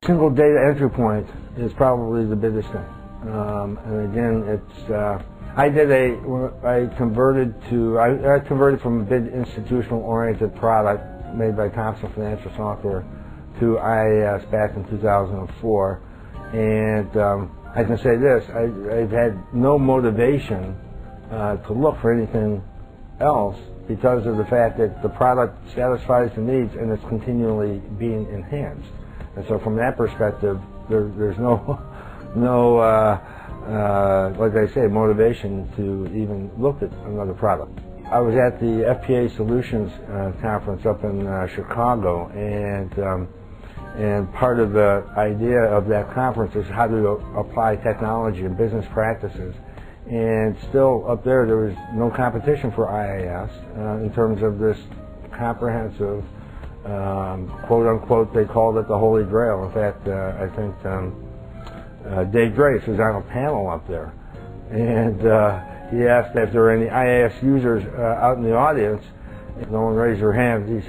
Single data entry point is probably the biggest thing. And again, it's I converted from a big institutional-oriented product made by Thompson Financial Software to IAS back in 2004, and I can say this: I've had no motivation to look for anything else because of the fact that the product satisfies the needs and it's continually being enhanced. And so, from that perspective, there's no like I say, motivation to even look at another product. I was at the FPA Solutions conference up in Chicago, and part of the idea of that conference is how to apply technology and business practices. And still up there was no competition for IAS in terms of this comprehensive, quote unquote, they called it the Holy Grail. In fact, I think Dave Grace was on a panel up there, and he asked if there were any IAS users out in the audience. No one raised their hand. He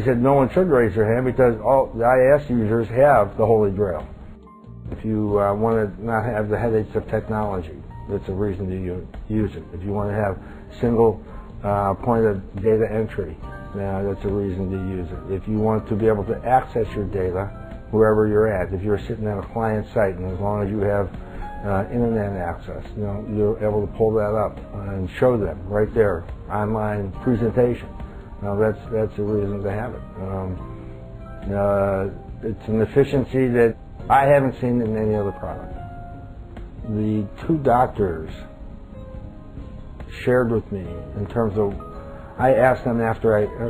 said no one should raise their hand because all the IAS users have the Holy Grail. If you want to not have the headaches of technology, that's a reason to use it. If you want to have single point of data entry, that's a reason to use it. If you want to be able to access your data wherever you're at, if you're sitting at a client site, and as long as you have internet access, you're able to pull that up and show them right there, online presentation. That's a reason to have it. It's an efficiency that I haven't seen in any other product. The two doctors shared with me in terms of, I asked them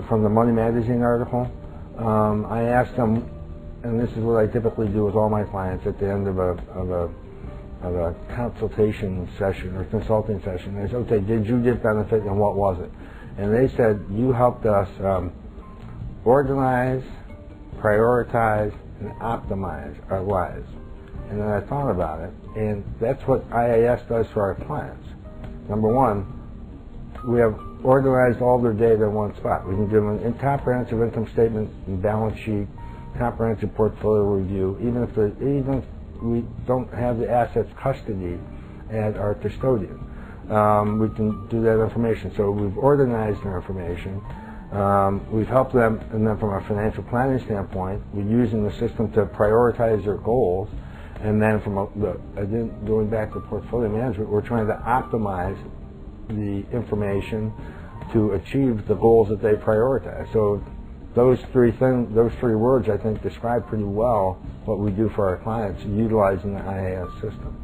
from the Money Magazine article, I asked them, and this is what I typically do with all my clients at the end of a consultation session or consulting session. I said, okay, did you get benefit and what was it? And they said, you helped us organize, prioritize, and optimize our lives. And then I thought about it, and that's what IAS does for our clients. Number one, we have organized all their data in one spot. We can give them a comprehensive income statement and balance sheet, comprehensive portfolio review, even if we don't have the assets custodied at our custodian. We can do that information. So we've organized their information. We've helped them, and then from a financial planning standpoint, we're using the system to prioritize their goals. And then going back to portfolio management, we're trying to optimize the information to achieve the goals that they prioritize. So those three words, I think, describe pretty well what we do for our clients utilizing the IAS system.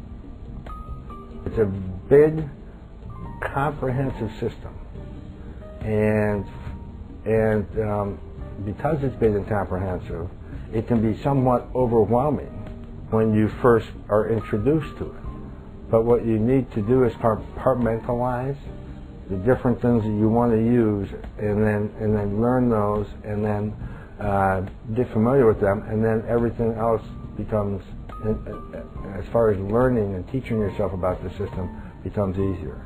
It's a big, comprehensive system, and because it's big and comprehensive, it can be somewhat overwhelming when you first are introduced to it. But what you need to do is compartmentalize the different things that you want to use, and then learn those, and then get familiar with them, and then everything else becomes, as far as learning and teaching yourself about the system, becomes easier.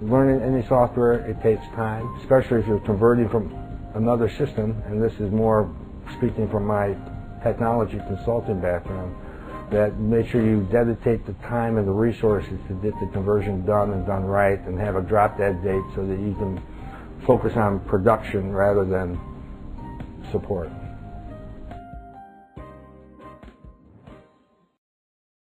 Learning any software, it takes time, especially if you're converting from another system, and this is more speaking from my technology consulting background, that make sure you dedicate the time and the resources to get the conversion done and done right, and have a drop-dead date so that you can focus on production rather than support.